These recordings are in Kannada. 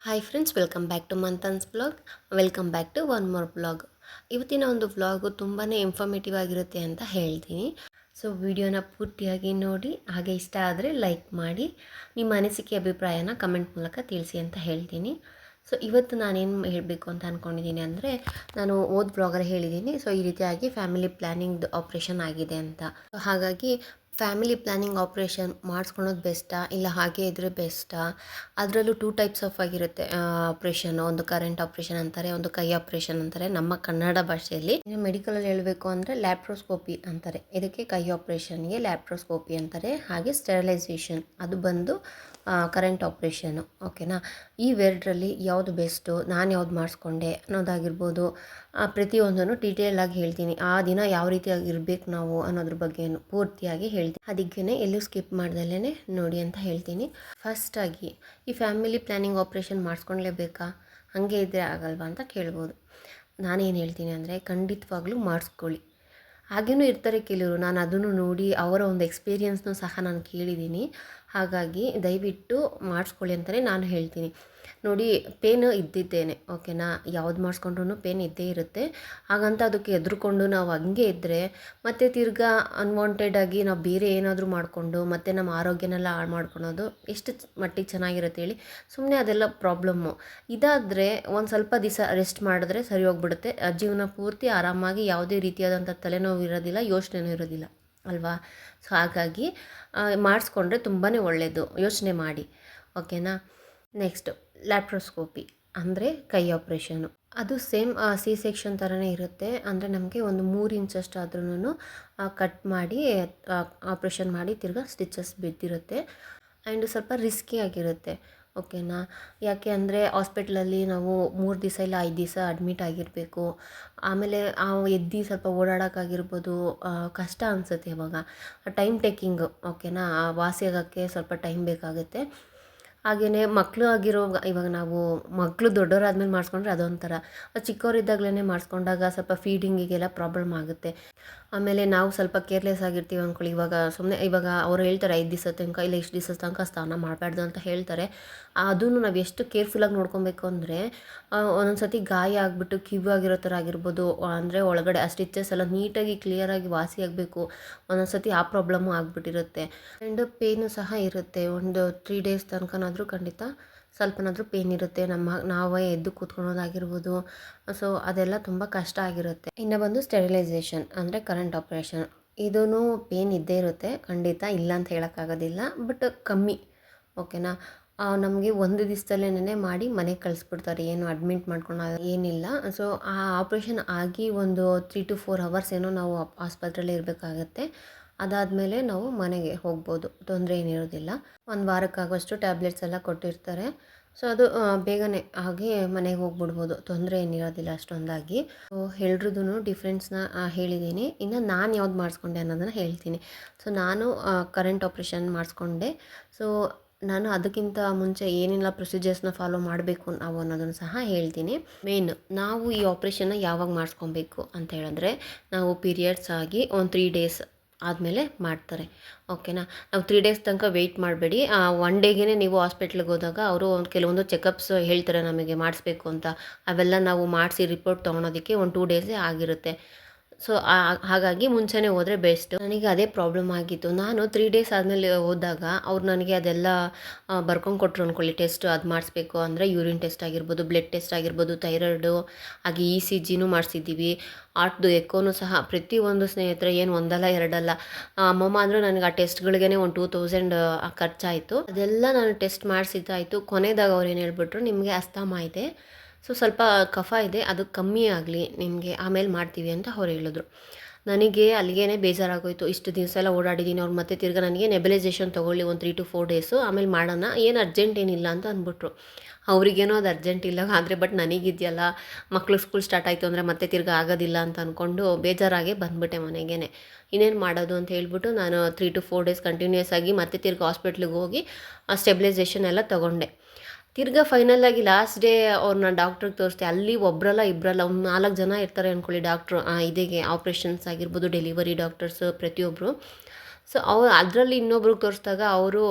Hi friends, welcome back to Manthan's blog. Welcome back to one more blog. ಇವತ್ತಿನ ಒಂದು ವ್ಲಾಗು ತುಂಬಾ ಇನ್ಫಾರ್ಮೇಟಿವ್ ಆಗಿರುತ್ತೆ ಅಂತ ಹೇಳ್ತೀನಿ. ಸೊ ವಿಡಿಯೋನ ಪೂರ್ತಿಯಾಗಿ ನೋಡಿ, ಹಾಗೆ ಇಷ್ಟ ಆದರೆ ಲೈಕ್ ಮಾಡಿ, ನಿಮ್ಮ ಅನಿಸಿಕೆ ಅಭಿಪ್ರಾಯನ ಕಮೆಂಟ್ ಮೂಲಕ ತಿಳಿಸಿ ಅಂತ ಹೇಳ್ತೀನಿ. ಸೊ ಇವತ್ತು ನಾನೇನು ಹೇಳಬೇಕು ಅಂತ ಅಂದ್ಕೊಂಡಿದ್ದೀನಿ ಅಂದರೆ, ನಾನು ಬ್ಲಾಗಲ್ಲಿ ಹೇಳಿದ್ದೀನಿ. ಸೊ ಈ ರೀತಿಯಾಗಿ ಫ್ಯಾಮಿಲಿ ಪ್ಲ್ಯಾನಿಂಗ್ದು ಆಪ್ರೇಷನ್ ಆಗಿದೆ ಅಂತ. ಹಾಗಾಗಿ ಫ್ಯಾಮಿಲಿ ಪ್ಲ್ಯಾನಿಂಗ್ ಆಪ್ರೇಷನ್ ಮಾಡಿಸ್ಕೊಳೋದು ಬೆಸ್ಟಾ, ಇಲ್ಲ ಹಾಗೆ ಇದ್ದರೆ ಬೆಸ್ಟಾ? ಅದರಲ್ಲೂ ಟೂ ಟೈಪ್ಸ್ ಆಫ್ ಆಗಿರುತ್ತೆ ಆಪ್ರೇಷನ್. ಒಂದು ಕರೆಂಟ್ ಆಪ್ರೇಷನ್ ಅಂತಾರೆ, ಒಂದು ಕೈ ಆಪ್ರೇಷನ್ ಅಂತಾರೆ ನಮ್ಮ ಕನ್ನಡ ಭಾಷೆಯಲ್ಲಿ. ಮೆಡಿಕಲಲ್ಲಿ ಹೇಳಬೇಕು ಅಂದರೆ ಲ್ಯಾಪ್ರೋಸ್ಕೋಪಿ ಅಂತಾರೆ. ಇದಕ್ಕೆ ಕೈ ಆಪ್ರೇಷನ್ಗೆ ಲ್ಯಾಪ್ರೋಸ್ಕೋಪಿ ಅಂತಾರೆ. ಹಾಗೆ ಸ್ಟೆರಿಲೈಸೇಷನ್ ಅದು ಬಂದು ಕರೆಂಟ್ ಆಪ್ರೇಷನು. ಓಕೆನಾ? ಈ ಎರಡರಲ್ಲಿ ಯಾವುದು ಬೆಸ್ಟು, ನಾನು ಯಾವ್ದು ಮಾಡಿಸ್ಕೊಂಡೆ ಅನ್ನೋದಾಗಿರ್ಬೋದು, ಪ್ರತಿಯೊಂದನ್ನು ಡೀಟೇಲಾಗಿ ಹೇಳ್ತೀನಿ. ಆ ದಿನ ಯಾವ ರೀತಿಯಾಗಿರ್ಬೇಕು ನಾವು ಅನ್ನೋದ್ರ ಬಗ್ಗೆನು ಪೂರ್ತಿಯಾಗಿ ಹೇಳ್ತೀನಿ. ಅದಕ್ಕೇ ಎಲ್ಲೂ ಸ್ಕಿಪ್ ಮಾಡ್ದಲೇ ನೋಡಿ ಅಂತ ಹೇಳ್ತೀನಿ. ಫಸ್ಟಾಗಿ ಈ ಫ್ಯಾಮಿಲಿ ಪ್ಲ್ಯಾನಿಂಗ್ ಆಪ್ರೇಷನ್ ಮಾಡಿಸ್ಕೊಳ್ಲೇಬೇಕಾ, ಹಾಗೆ ಇದ್ದರೆ ಆಗಲ್ವಾ ಅಂತ ಕೇಳ್ಬೋದು. ನಾನೇನು ಹೇಳ್ತೀನಿ ಅಂದರೆ, ಖಂಡಿತವಾಗ್ಲೂ ಮಾಡಿಸ್ಕೊಳ್ಳಿ. ಹಾಗೇನೂ ಇರ್ತಾರೆ ಕೆಲವರು, ನಾನು ಅದನ್ನು ನೋಡಿ ಅವರ ಒಂದು ಎಕ್ಸ್ಪೀರಿಯನ್ಸ್ನೂ ಸಹ ನಾನು ಕೇಳಿದ್ದೀನಿ. ಹಾಗಾಗಿ ದಯವಿಟ್ಟು ಮಾಡಿಸ್ಕೊಳ್ಳಿ ಅಂತಲೇ ನಾನು ಹೇಳ್ತೀನಿ. ನೋಡಿ, ಪೇನ್ ಇದ್ದಿದ್ದೇನೆ, ಓಕೆನಾ? ಯಾವ್ದು ಮಾಡಿಸ್ಕೊಂಡ್ರೂ ಪೇನ್ ಇದ್ದೇ ಇರುತ್ತೆ. ಹಾಗಂತ ಅದಕ್ಕೆ ಹೆದ್ರುಕೊಂಡು ನಾವು ಹಂಗೆ ಇದ್ದರೆ ಮತ್ತು ತಿರ್ಗಾ ಅನ್ವಾಂಟೆಡಾಗಿ ನಾವು ಬೇರೆ ಏನಾದರೂ ಮಾಡಿಕೊಂಡು ಮತ್ತು ನಮ್ಮ ಆರೋಗ್ಯನೆಲ್ಲ ಹಾಳು ಮಾಡ್ಕೊಳೋದು ಎಷ್ಟು ಮಟ್ಟಿಗೆ ಚೆನ್ನಾಗಿರುತ್ತೆ ಹೇಳಿ? ಸುಮ್ಮನೆ ಅದೆಲ್ಲ ಪ್ರಾಬ್ಲಮ್ಮು. ಇದಾದರೆ ಒಂದು ಸ್ವಲ್ಪ ದಿವಸ ರೆಸ್ಟ್ ಮಾಡಿದ್ರೆ ಸರಿ ಹೋಗ್ಬಿಡುತ್ತೆ. ಜೀವನ ಪೂರ್ತಿ ಆರಾಮಾಗಿ ಯಾವುದೇ ರೀತಿಯಾದಂಥ ತಲೆನೋವು ಇರೋದಿಲ್ಲ, ಯೋಚನೆನೂ ಇರೋದಿಲ್ಲ ಅಲ್ವಾ? ಸೊ ಹಾಗಾಗಿ ಮಾಡಿಸ್ಕೊಂಡ್ರೆ ತುಂಬಾ ಒಳ್ಳೆಯದು. ಯೋಚನೆ ಮಾಡಿ, ಓಕೆನಾ? ನೆಕ್ಸ್ಟು ಲ್ಯಾಪ್ರೋಸ್ಕೋಪಿ ಅಂದರೆ ಕೈ ಆಪ್ರೇಷನು. ಅದು ಸೇಮ್ ಸಿ ಸೆಕ್ಷನ್ ಥರನೇ ಇರುತ್ತೆ. ಅಂದರೆ ನಮಗೆ ಒಂದು 3 ಇಂಚಷ್ಟಾದ್ರೂ ಕಟ್ ಮಾಡಿ ಆಪ್ರೇಷನ್ ಮಾಡಿ ತಿರ್ಗಾ ಸ್ಟಿಚಸ್ ಬಿದ್ದಿರುತ್ತೆ. ಆ್ಯಂಡ್ ಸ್ವಲ್ಪ ರಿಸ್ಕಿ ಆಗಿರುತ್ತೆ, ಓಕೆನಾ? ಯಾಕೆ ಅಂದರೆ ಹಾಸ್ಪಿಟ್ಲಲ್ಲಿ ನಾವು 3 ದಿವಸ ಇಲ್ಲ 5 ದಿವಸ ಅಡ್ಮಿಟ್ ಆಗಿರಬೇಕು. ಆಮೇಲೆ ಎದ್ದು ಸ್ವಲ್ಪ ಓಡಾಡೋಕ್ಕಾಗಿರ್ಬೋದು, ಕಷ್ಟ ಅನಿಸುತ್ತೆ ಇವಾಗ. ಟೈಮ್ ಟೇಕಿಂಗು, ಓಕೆನಾ? ವಾಸಿ ಆಗೋಕ್ಕೆ ಸ್ವಲ್ಪ ಟೈಮ್ ಬೇಕಾಗುತ್ತೆ. ಹಾಗೆಯೇ ಮಕ್ಕಳು ಆಗಿರೋ ಇವಾಗ ನಾವು ಮಕ್ಕಳು ದೊಡ್ಡವರಾದ್ಮೇಲೆ ಮಾಡಿಸ್ಕೊಂಡ್ರೆ ಅದೊಂಥರ. ಚಿಕ್ಕವರಿದ್ದಾಗಲೇ ಮಾಡಿಸ್ಕೊಂಡಾಗ ಸ್ವಲ್ಪ ಫೀಡಿಂಗಿಗೆಲ್ಲ ಪ್ರಾಬ್ಲಮ್ ಆಗುತ್ತೆ. ಆಮೇಲೆ ನಾವು ಸ್ವಲ್ಪ ಕೇರ್ಲೆಸ್ ಆಗಿರ್ತೀವಿ ಅಂದ್ಕೊಳ್ಳಿ. ಇವಾಗ ಅವ್ರು ಹೇಳ್ತಾರೆ 5 ದಿವಸ ತನಕ ಇಲ್ಲ ಇಷ್ಟು ದಿವಸದ ತನಕ ಸ್ನಾನ ಮಾಡಬಾರ್ದು ಅಂತ ಹೇಳ್ತಾರೆ. ಅದನ್ನು ನಾವು ಎಷ್ಟು ಕೇರ್ಫುಲ್ಲಾಗಿ ನೋಡ್ಕೊಬೇಕು ಅಂದರೆ, ಒಂದೊಂದು ಸತಿ ಗಾಯ ಆಗಿಬಿಟ್ಟು ಕಿವ್ವಾಗಿರೋ ಥರ ಆಗಿರ್ಬೋದು, ಅಂದರೆ ಒಳಗಡೆ ಆ ಸ್ಟಿಚಸ್ ಎಲ್ಲ ನೀಟಾಗಿ ಕ್ಲಿಯರಾಗಿ ವಾಸಿ ಆಗಬೇಕು. ಒಂದೊಂದು ಸತಿ ಆ ಪ್ರಾಬ್ಲಮ್ಮು ಆಗಿಬಿಟ್ಟಿರುತ್ತೆ. ಆ್ಯಂಡ್ ಪೇನು ಸಹ ಇರುತ್ತೆ. ಒಂದು 3 ಡೇಸ್ ತನಕನಾದರೂ ಖಂಡಿತ ಸ್ವಲ್ಪನಾದರೂ ಪೇನ್ ಇರುತ್ತೆ. ನಾವೇ ಎದ್ದು ಕೂತ್ಕೊಳ್ಳೋದಾಗಿರ್ಬೋದು. ಸೊ ಅದೆಲ್ಲ ತುಂಬ ಕಷ್ಟ ಆಗಿರುತ್ತೆ. ಇನ್ನು ಬಂದು ಸ್ಟೆರಿಲೈಸೇಷನ್ ಅಂದರೆ ಕರೆಂಟ್ ಆಪ್ರೇಷನ್. ಇದೂ ಪೇನ್ ಇದ್ದೇ ಇರುತ್ತೆ ಖಂಡಿತ, ಇಲ್ಲ ಅಂತ ಹೇಳೋಕ್ಕಾಗೋದಿಲ್ಲ, ಬಟ್ ಕಮ್ಮಿ, ಓಕೆನಾ? ನಮಗೆ ಒಂದು ದಿವಸದಲ್ಲೇ ಮಾಡಿ ಮನೆಗೆ ಕಳಿಸ್ಬಿಡ್ತಾರೆ, ಏನು ಅಡ್ಮಿಟ್ ಮಾಡ್ಕೊಳ್ಳೋ ಏನಿಲ್ಲ. ಸೊ ಆ ಆಪ್ರೇಷನ್ ಆಗಿ ಒಂದು 3 to 4 ಅವರ್ಸ್ ಏನೋ ನಾವು ಆಸ್ಪತ್ರೆಯಲ್ಲಿ ಇರಬೇಕಾಗತ್ತೆ. ಅದಾದಮೇಲೆ ನಾವು ಮನೆಗೆ ಹೋಗ್ಬೋದು, ತೊಂದರೆ ಏನಿರೋದಿಲ್ಲ. ಒಂದು ವಾರಕ್ಕಾಗುವಷ್ಟು ಟ್ಯಾಬ್ಲೆಟ್ಸ್ ಎಲ್ಲ ಕೊಟ್ಟಿರ್ತಾರೆ. ಸೊ ಅದು ಬೇಗನೆ ಆಗಿ ಮನೆಗೆ ಹೋಗ್ಬಿಡ್ಬೋದು, ತೊಂದರೆ ಏನಿರೋದಿಲ್ಲ ಅಷ್ಟೊಂದಾಗಿ. ಸೊ ಎಲ್ರದ್ದು ಡಿಫ್ರೆನ್ಸ್ನ ಹೇಳಿದ್ದೀನಿ. ಇನ್ನು ನಾನು ಯಾವ್ದು ಮಾಡಿಸ್ಕೊಂಡೆ ಅನ್ನೋದನ್ನು ಹೇಳ್ತೀನಿ. ಸೊ ನಾನು ಕರೆಂಟ್ ಆಪ್ರೇಷನ್ ಮಾಡಿಸ್ಕೊಂಡೆ. ಸೊ ನಾನು ಅದಕ್ಕಿಂತ ಮುಂಚೆ ಏನೆಲ್ಲ ಪ್ರೊಸೀಜರ್ಸ್ನ ಫಾಲೋ ಮಾಡಬೇಕು ನಾವು ಅನ್ನೋದನ್ನು ಸಹ ಹೇಳ್ತೀನಿ. ಮೇನ್ ನಾವು ಈ ಆಪ್ರೇಷನ್ನ ಯಾವಾಗ ಮಾಡಿಸ್ಕೊಬೇಕು ಅಂತ ಹೇಳಿದ್ರೆ, ನಾವು ಪೀರಿಯಡ್ಸ್ ಆಗಿ ಒಂದು 3 ಡೇಸ್ ಆದಮೇಲೆ ಮಾಡ್ತಾರೆ, ಓಕೆನಾ? ನಾವು 3 ಡೇಸ್ ತನಕ ವೆಯ್ಟ್ ಮಾಡಬೇಡಿ. 1 ಡೇಗೆ ನೀವು ಹಾಸ್ಪಿಟ್ಲಿಗೆ ಹೋದಾಗ ಅವರು ಕೆಲವೊಂದು ಚೆಕಪ್ಸ್ ಹೇಳ್ತಾರೆ ನಮಗೆ ಮಾಡಿಸ್ಬೇಕು ಅಂತ. ಅವೆಲ್ಲ ನಾವು ಮಾಡಿಸಿ ರಿಪೋರ್ಟ್ ತೊಗೊಳೋದಕ್ಕೆ ಒಂದು 2 ಡೇಸೇ ಆಗಿರುತ್ತೆ. ಸೊ ಹಾಗಾಗಿ ಮುಂಚೆನೇ ಹೋದರೆ ಬೆಸ್ಟ್. ನನಗೆ ಅದೇ ಪ್ರಾಬ್ಲಮ್ ಆಗಿತ್ತು. ನಾನು 3 ಡೇಸ್ ಆದಮೇಲೆ ಹೋದಾಗ ಅವ್ರು ನನಗೆ ಅದೆಲ್ಲ ಬರ್ಕೊಂಡು ಕೊಟ್ಟರು ಅಂದ್ಕೊಳ್ಳಿ. ಟೆಸ್ಟ್ ಅದು ಮಾಡಿಸ್ಬೇಕು ಅಂದರೆ ಯೂರಿನ್ ಟೆಸ್ಟ್ ಆಗಿರ್ಬೋದು, ಬ್ಲಡ್ ಟೆಸ್ಟ್ ಆಗಿರ್ಬೋದು, ಥೈರಾಯ್ಡು, ಹಾಗೆ ECGನೂ ಮಾಡಿಸಿದ್ದೀವಿ. ಆರ್ಟ್ದು ಎಕ್ಕೋನು ಸಹ ಪ್ರತಿಯೊಂದು ಸ್ನೇಹಿತರೆ, ಏನು ಒಂದಲ್ಲ ಎರಡಲ್ಲ. ಅಮ್ಮಮ್ಮ ಅಂದರೆ ನನಗೆ ಆ ಟೆಸ್ಟ್ಗಳಿಗೇ ಒಂದು 2000 ಖರ್ಚಾಯಿತು. ಅದೆಲ್ಲ ನಾನು ಟೆಸ್ಟ್ ಮಾಡಿಸಿದ್ದಾಯಿತು. ಕೊನೆದಾಗ ಅವ್ರು ಏನು ಹೇಳ್ಬಿಟ್ರು, ನಿಮಗೆ ಅಸ್ತಮಾ ಇದೆ, ಸೊ ಸ್ವಲ್ಪ ಕಫ ಇದೆ, ಅದು ಕಮ್ಮಿ ಆಗಲಿ ನಿಮಗೆ, ಆಮೇಲೆ ಮಾಡ್ತೀವಿ ಅಂತ ಅವ್ರು ಹೇಳಿದ್ರು. ನನಗೆ ಅಲ್ಲಿಗೇ ಬೇಜಾರಾಗೋಯಿತು. ಇಷ್ಟು ದಿವಸ ಎಲ್ಲ ಓಡಾಡಿದ್ದೀನಿ, ಅವ್ರು ಮತ್ತೆ ತಿರ್ಗಿ ನನಗೆ ನೆಬಲೈಸೇಷನ್ ತೊಗೊಳ್ಳಿ ಒಂದು 3 to 4 ಡೇಸು, ಆಮೇಲೆ ಮಾಡೋಣ, ಏನು ಅರ್ಜೆಂಟ್ ಏನಿಲ್ಲ ಅಂತ ಅಂದ್ಬಿಟ್ರು. ಅವ್ರಿಗೇನೋ ಅದು ಅರ್ಜೆಂಟ್ ಇಲ್ಲ ಆದರೆ, ಬಟ್ ನನಗಿದೆಯಲ್ಲ, ಮಕ್ಳು ಸ್ಕೂಲ್ ಸ್ಟಾರ್ಟ್ ಆಯಿತು ಅಂದರೆ ಮತ್ತೆ ತಿರ್ಗಿ ಆಗೋದಿಲ್ಲ ಅಂತ ಅಂದ್ಕೊಂಡು ಬೇಜಾರಾಗೆ ಬಂದುಬಿಟ್ಟೆ ಮನೆಗೇ. ಇನ್ನೇನು ಮಾಡೋದು ಅಂತ ಹೇಳ್ಬಿಟ್ಟು ನಾನು 3 to 4 ಡೇಸ್ ಕಂಟಿನ್ಯೂಸ್ ಆಗಿ ಮತ್ತೆ ತಿರ್ಗಿ ಹಾಸ್ಪಿಟ್ಲಿಗೆ ಹೋಗಿ ಸ್ಟೆಬಿಲೈಸೇಷನ್ ಎಲ್ಲ ತೊಗೊಂಡೆ. ತಿರ್ಗಾ ಫೈನಲಾಗಿ ಲಾಸ್ಟ್ ಡೇ ಅವ್ರನ್ನ ಡಾಕ್ಟ್ರಿಗೆ ತೋರಿಸ್ದೆ. ಅಲ್ಲಿ ಒಬ್ಬರಲ್ಲ ಇಬ್ಬರಲ್ಲ, ಒಂದು 4 ಜನ ಇರ್ತಾರೆ ಅಂದ್ಕೊಳ್ಳಿ ಡಾಕ್ಟ್ರು. ಇದಕ್ಕೆ ಆಪ್ರೇಷನ್ಸ್ ಆಗಿರ್ಬೋದು, ಡೆಲಿವರಿ ಡಾಕ್ಟರ್ಸು ಪ್ರತಿಯೊಬ್ಬರು. ಸೊ ಅದರಲ್ಲಿ ಇನ್ನೊಬ್ರಿಗೆ ತೋರಿಸಿದಾಗ ಅವರು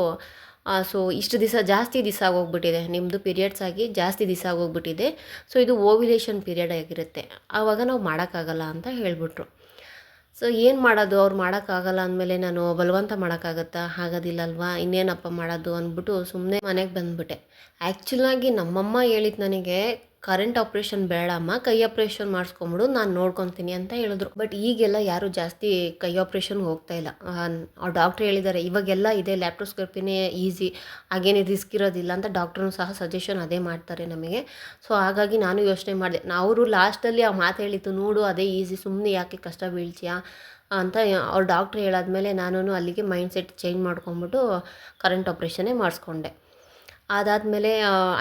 ಸೊ ಇಷ್ಟು ದಿವಸ ಜಾಸ್ತಿ ದಿವಸ ಆಗೋಗ್ಬಿಟ್ಟಿದೆ, ನಿಮ್ಮದು ಪೀರಿಯಡ್ಸ್ ಆಗಿ ಜಾಸ್ತಿ ದಿವಸ ಆಗೋಗ್ಬಿಟ್ಟಿದೆ. ಸೊ ಇದು ಓವ್ಯುಲೇಷನ್ ಪೀರಿಯಡ್ ಆಗಿರುತ್ತೆ, ಆವಾಗ ನಾವು ಮಾಡೋಕ್ಕಾಗಲ್ಲ ಅಂತ ಹೇಳಿಬಿಟ್ರು. ಸೊ ಏನು ಮಾಡೋದು, ಅವ್ರು ಮಾಡೋಕ್ಕಾಗಲ್ಲ ಅಂದಮೇಲೆ ನಾನು ಬಲವಂತ ಮಾಡೋಕ್ಕಾಗತ್ತಾ? ಆಗೋದಿಲ್ಲ ಅಲ್ವಾ, ಇನ್ನೇನಪ್ಪ ಮಾಡೋದು ಅಂದ್ಬಿಟ್ಟು ಸುಮ್ಮನೆ ಮನೆಗೆ ಬಂದುಬಿಟ್ಟೆ. ಆ್ಯಕ್ಚುಲಾಗಿ ನಮ್ಮಮ್ಮ ಹೇಳಿದ್ದು ನನಗೆ, ಕರೆಂಟ್ ಆಪ್ರೇಷನ್ ಬೇಡಮ್ಮ, ಕೈ ಆಪ್ರೇಷನ್ ಮಾಡಿಸ್ಕೊಂಬಿಡು, ನಾನು ನೋಡ್ಕೊತೀನಿ ಅಂತ ಹೇಳಿದ್ರು. ಬಟ್ ಈಗೆಲ್ಲ ಯಾರು ಜಾಸ್ತಿ ಕೈ ಆಪ್ರೇಷನ್ಗೆ ಹೋಗ್ತಾ ಇಲ್ಲ. ಡಾಕ್ಟ್ರ್ ಹೇಳಿದ್ದಾರೆ ಇವಾಗೆಲ್ಲ ಇದೆ, ಲ್ಯಾಪ್ರೋಸ್ಕೋಪಿನೇ ಈಸಿ, ಹಾಗೇನೇ ರಿಸ್ಕ್ ಇರೋದಿಲ್ಲ ಅಂತ ಡಾಕ್ಟ್ರೂ ಸಹ ಸಜೆಷನ್ ಅದೇ ಮಾಡ್ತಾರೆ ನಮಗೆ. ಸೊ ಹಾಗಾಗಿ ನಾನು ಯೋಚನೆ ಮಾಡಿದೆ, ಅವರು ಲಾಸ್ಟಲ್ಲಿ ಆ ಮಾತು ಹೇಳಿತ್ತು ನೋಡು ಅದೇ ಈಸಿ, ಸುಮ್ಮನೆ ಯಾಕೆ ಕಷ್ಟ ಬೀಳ್ತೀಯಾ ಅಂತ ಅವ್ರು ಡಾಕ್ಟ್ರ್ ಹೇಳಾದ್ಮೇಲೆ ನಾನು ಅಲ್ಲಿಗೆ ಮೈಂಡ್ಸೆಟ್ ಚೇಂಜ್ ಮಾಡ್ಕೊಂಬಿಟ್ಟು ಕರೆಂಟ್ ಆಪ್ರೇಷನ್ನೇ ಮಾಡಿಸ್ಕೊಂಡೆ. ಅದಾದಮೇಲೆ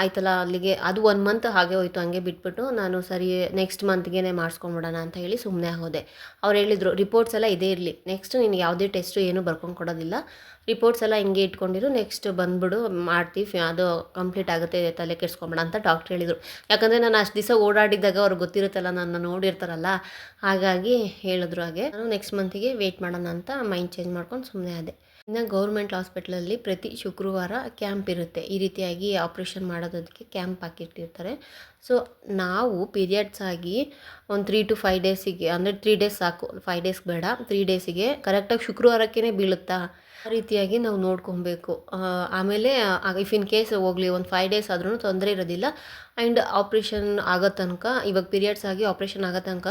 ಆಯ್ತಲ್ಲ, ಅಲ್ಲಿಗೆ ಅದು 1 ಮಂತ್ ಹಾಗೆ ಹೋಯಿತು. ಹಂಗೆ ಬಿಟ್ಬಿಟ್ಟು ನಾನು ಸರಿ ನೆಕ್ಸ್ಟ್ ಮಂತ್ಗೆ ಮಾಡಿಸ್ಕೊಂಬಿಡೋಣ ಅಂತ ಹೇಳಿ ಸುಮ್ಮನೆ ಹೋದೆ. ಅವ್ರು ಹೇಳಿದರು ರಿಪೋರ್ಟ್ಸ್ ಎಲ್ಲ ಇದೇ ಇರಲಿ, ನೆಕ್ಸ್ಟ್ ನಿನಗೆ ಯಾವುದೇ ಟೆಸ್ಟು ಏನೂ ಬರ್ಕೊಂಡು ಕೊಡೋದಿಲ್ಲ, ರಿಪೋರ್ಟ್ಸ್ ಎಲ್ಲ ಹಿಂಗೆ ಇಟ್ಕೊಂಡಿರು, ನೆಕ್ಸ್ಟ್ ಬಂದುಬಿಡು ಮಾಡ್ತೀವಿ, ಅದು ಕಂಪ್ಲೀಟ್ ಆಗುತ್ತೆ, ತಲೆ ಕೆಡಿಸ್ಕೊಂಬೇಡ ಅಂತ ಡಾಕ್ಟ್ರ್ ಹೇಳಿದರು. ಯಾಕಂದರೆ ನಾನು ಅಷ್ಟು ದಿವಸ ಓಡಾಡಿದ್ದಾಗ ಅವ್ರಿಗೆ ಗೊತ್ತಿರುತ್ತಲ್ಲ, ನನ್ನ ನೋಡಿರ್ತಾರಲ್ಲ, ಹಾಗಾಗಿ ಹೇಳಿದ್ರು ಹಾಗೆ. ನಾನು ನೆಕ್ಸ್ಟ್ ಮಂತಿಗೆ ವೆಯ್ಟ್ ಮಾಡೋಣ ಅಂತ ಮೈಂಡ್ ಚೇಂಜ್ ಮಾಡ್ಕೊಂಡು ಸುಮ್ಮನೆ ಆದೆ. ಇನ್ನು ಗೌರ್ಮೆಂಟ್ ಹಾಸ್ಪಿಟ್ಲಲ್ಲಿ ಪ್ರತಿ ಶುಕ್ರವಾರ ಕ್ಯಾಂಪ್ ಇರುತ್ತೆ, ಈ ರೀತಿಯಾಗಿ ಆಪ್ರೇಷನ್ ಮಾಡೋದಕ್ಕೆ ಕ್ಯಾಂಪ್ ಹಾಕಿಟ್ಟಿರ್ತಾರೆ. ಸೊ ನಾವು ಪೀರಿಯಡ್ಸ್ ಆಗಿ ಒಂದು 3 to 5 ಡೇಸಿಗೆ, ಅಂದರೆ 3 ಡೇಸ್ ಸಾಕು, 5 ಡೇಸ್ ಬೇಡ, 3 ಡೇಸಿಗೆ ಕರೆಕ್ಟಾಗಿ ಶುಕ್ರವಾರಕ್ಕೇ ಬೀಳುತ್ತಾ, ಆ ರೀತಿಯಾಗಿ ನಾವು ನೋಡ್ಕೊಬೇಕು. ಆಮೇಲೆ ಇಫ್ ಇನ್ ಕೇಸ್ ಹೋಗಲಿ ಒಂದು 5 ಡೇಸ್ ಆದ್ರೂ ತೊಂದರೆ ಇರೋದಿಲ್ಲ. ಆ್ಯಂಡ್ ಆಪ್ರೇಷನ್ ಆಗೋ ತನಕ, ಇವಾಗ ಪೀರಿಯಡ್ಸ್ ಆಗಿ ಆಪ್ರೇಷನ್ ಆಗೋ ತನಕ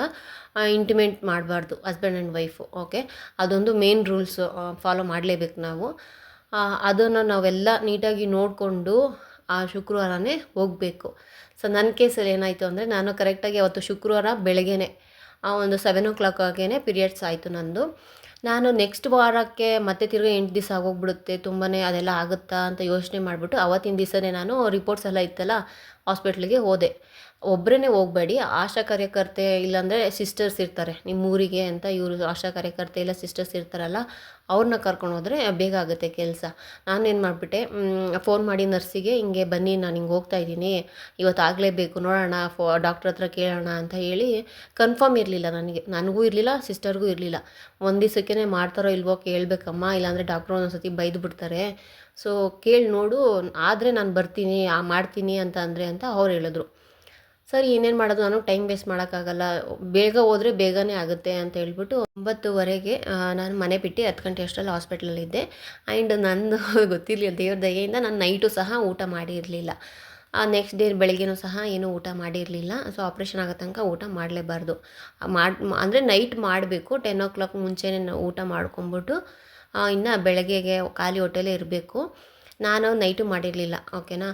ಇಂಟಿಮೇಟ್ ಮಾಡಬಾರ್ದು ಹಸ್ಬೆಂಡ್ ಆ್ಯಂಡ್ ವೈಫು. ಓಕೆ, ಅದೊಂದು ಮೇನ್ ರೂಲ್ಸು, ಫಾಲೋ ಮಾಡಲೇಬೇಕು ನಾವು. ಅದನ್ನು ನಾವೆಲ್ಲ ನೀಟಾಗಿ ನೋಡಿಕೊಂಡು ಆ ಶುಕ್ರವಾರನೇ ಹೋಗಬೇಕು. ಸೊ ನನ್ನ ಕೇಸಲ್ಲಿ ಏನಾಯಿತು ಅಂದರೆ, ನಾನು ಕರೆಕ್ಟಾಗಿ ಅವತ್ತು ಶುಕ್ರವಾರ ಬೆಳಗ್ಗೆನೇ ಒಂದು 7 o'clock ಆಗೇ ಪೀರಿಯಡ್ಸ್ ಆಯಿತು ನಂದು. ನಾನು ನೆಕ್ಸ್ಟ್ ವಾರಕ್ಕೆ ಮತ್ತೆ ತಿರ್ಗಿ 8 ದಿವಸ ಆಗೋಗ್ಬಿಡುತ್ತೆ, ತುಂಬಾ ಅದೆಲ್ಲ ಆಗುತ್ತಾ ಅಂತ ಯೋಚನೆ ಮಾಡಿಬಿಟ್ಟು ಅವತ್ತಿನ ದಿವಸನೇ ನಾನು ರಿಪೋರ್ಟ್ಸ್ ಎಲ್ಲ ಇತ್ತಲ್ಲ ಹಾಸ್ಪಿಟ್ಲಿಗೆ ಹೋದೆ. ಒಬ್ಬರೇ ಹೋಗಬೇಡಿ, ಆಶಾ ಕಾರ್ಯಕರ್ತೆ ಇಲ್ಲಾಂದರೆ ಸಿಸ್ಟರ್ಸ್ ಇರ್ತಾರೆ ನಿಮ್ಮೂರಿಗೆ ಅಂತ, ಇವರು ಆಶಾ ಕಾರ್ಯಕರ್ತೆ ಇಲ್ಲ ಸಿಸ್ಟರ್ಸ್ ಇರ್ತಾರಲ್ಲ, ಅವ್ರನ್ನ ಕರ್ಕೊಂಡು ಹೋದರೆ ಬೇಗ ಆಗುತ್ತೆ ಕೆಲಸ. ನಾನೇನು ಮಾಡಿಬಿಟ್ಟೆ, ಫೋನ್ ಮಾಡಿ ನರ್ಸಿಗೆ, ಹಿಂಗೆ ಬನ್ನಿ ನಾನು ಹಿಂಗೆ ಹೋಗ್ತಾ ಇದ್ದೀನಿ, ಇವತ್ತು ಆಗಲೇಬೇಕು, ನೋಡೋಣ ಡಾಕ್ಟ್ರ್ ಹತ್ರ ಕೇಳೋಣ ಅಂತ ಹೇಳಿ. ಕನ್ಫರ್ಮ್ ಇರಲಿಲ್ಲ ನನಗೂ ಇರಲಿಲ್ಲ, ಸಿಸ್ಟರ್ಗೂ ಇರಲಿಲ್ಲ. ಒಂದು ದಿವಸಕ್ಕೇ ಮಾಡ್ತಾರೋ ಇಲ್ವೋ ಕೇಳಬೇಕಮ್ಮ, ಇಲ್ಲಾಂದರೆ ಡಾಕ್ಟ್ರು ಒಂದೊಂದು ಸತಿ ಬೈದು ಬಿಡ್ತಾರೆ, ಸೊ ಕೇಳಿ ನೋಡು, ಆದರೆ ನಾನು ಬರ್ತೀನಿ ಮಾಡ್ತೀನಿ ಅಂತ ಅಂತ ಅವ್ರು ಹೇಳಿದ್ರು. ಸರಿ ಇನ್ನೇನು ಮಾಡೋದು, ನಾನು ಟೈಮ್ ವೇಸ್ಟ್ ಮಾಡೋಕ್ಕಾಗಲ್ಲ, ಬೇಗ ಹೋದರೆ ಬೇಗನೆ ಆಗುತ್ತೆ ಅಂತ ಹೇಳ್ಬಿಟ್ಟು 9:30ಗೆ ನಾನು ಮನೆ ಬಿಟ್ಟು 10 ಗಂಟೆ ಅಷ್ಟರಲ್ಲಿ ಹಾಸ್ಪಿಟ್ಲಲ್ಲಿದ್ದೆ. ಆ್ಯಂಡ್ ನಂದು ಗೊತ್ತಿರಲಿಲ್ಲ, ದೇವ್ರ ದಯೆಯಿಂದ ನಾನು ನೈಟು ಸಹ ಊಟ ಮಾಡಿರಲಿಲ್ಲ. ನೆಕ್ಸ್ಟ್ ಡೇ ಬೆಳಗ್ಗೆನೂ ಸಹ ಏನೂ ಊಟ ಮಾಡಿರಲಿಲ್ಲ. ಸೊ ಆಪ್ರೇಷನ್ ಆಗೋ ತನಕ ಊಟ ಮಾಡಲೇಬಾರ್ದು, ಅಂದರೆ ನೈಟ್ ಮಾಡಬೇಕು, 10 o'clock ಮುಂಚೆನೇ ನಾವು ಊಟ ಮಾಡ್ಕೊಂಬಿಟ್ಟು ಇನ್ನು ಬೆಳಗ್ಗೆಗೆ ಖಾಲಿ ಹೊಟ್ಟೆಲೇ ಇರಬೇಕು. ನಾನು ನೈಟು ಮಾಡಿರಲಿಲ್ಲ. ಓಕೆನಾ,